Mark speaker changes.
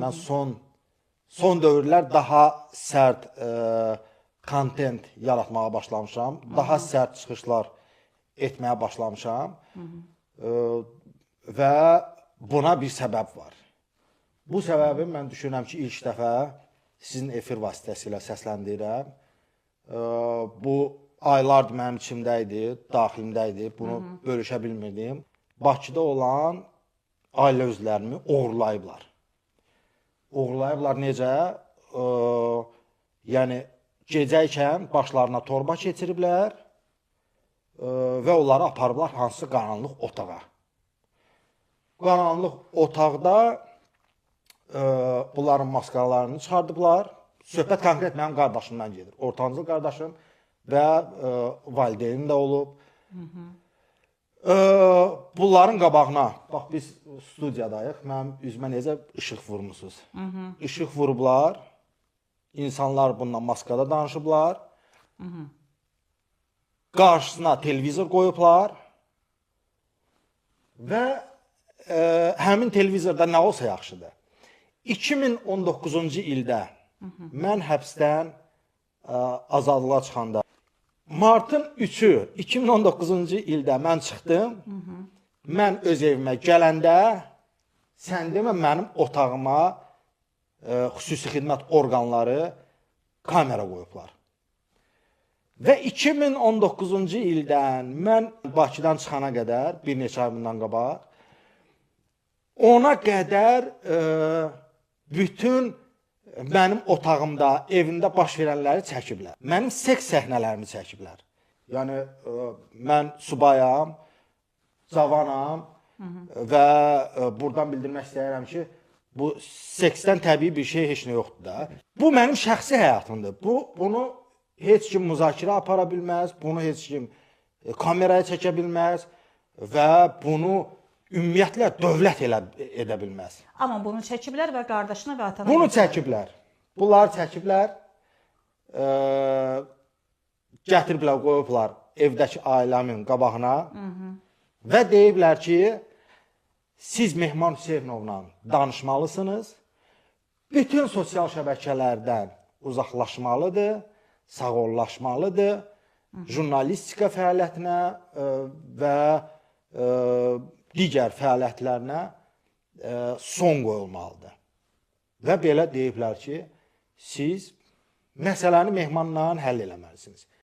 Speaker 1: Mən son dövrlər daha sərt kontent yaratmağa başlamışam. Daha sərt çıxışlar etməyə başlamışam. Və buna bir səbəb var. Bu səbəbi mən düşünürəm ki, ilk dəfə sizin efir vasitəsilə səsləndirirəm. Bu aylardır mənim içimdə idi, daxilimdə idi. Bunu bölüşə bilmirdim. Bakıda olan ailə üzvlərimi oğurlayıblar. Oğurlayıblar necə? Yəni, gecəykən başlarına torba keçiriblər və onları aparıblar hansısa qaranlıq otağa. Qaranlıq otaqda bunların maskalarını çıxardıblar. Söhbət konkret mənim qardaşımdan gedir. Ortancıl qardaşım və valideynim də olub. Bunların qabağına, bax biz studiyadayıq, mənim üzmə necə işıq vurmusunuz. İşıq vurublar, insanlar bundan maskada danışıblar, qarşısına televizor qoyublar və həmin televizorda nə olsa yaxşıdır. 2019-cu ildə mən həbsdən azadlığa çıxanda, martın 3-ü 2019-cu ildə mən çıxdım, mən öz evimə gələndə, sən demə mənim otağıma xüsusi xidmət orqanları kamera qoyublar. Və 2019-cu ildən mən Bakıdan çıxana qədər, bir neçə ay bundan qabaq, ona qədər bütün mənim otağımda, evimdə baş verənləri çəkiblər. Mənim seks səhnələrimi çəkiblər. Yəni, mən subayam, cavanam və buradan bildirmək istəyirəm ki, bu seksdən təbii bir şey heç nə yoxdur da. Bu mənim şəxsi həyatımdır. Bunu heç kim müzakirə apara bilməz, bunu heç kim kameraya çəkə bilməz və bunu ümumiyyətlə dövlət edə bilməz.
Speaker 2: Amma bunu çəkiblər və qardaşına və atana...
Speaker 1: Bunu çəkiblər. Bunları çəkiblər, gətiriblər, qoyublar evdəki ailəmin qabağına və deyiblər ki, siz Mehman Hüseynovla danışmalısınız, bütün sosial şəbəkələrdən uzaqlaşmalıdır, sağollaşmalıdır, jurnalistika fəaliyyətinə və digər fəaliyyətlərinə son qoyulmalıdır. Və belə deyiblər ki, siz məsələni Mehmanla həll eləməlisiniz.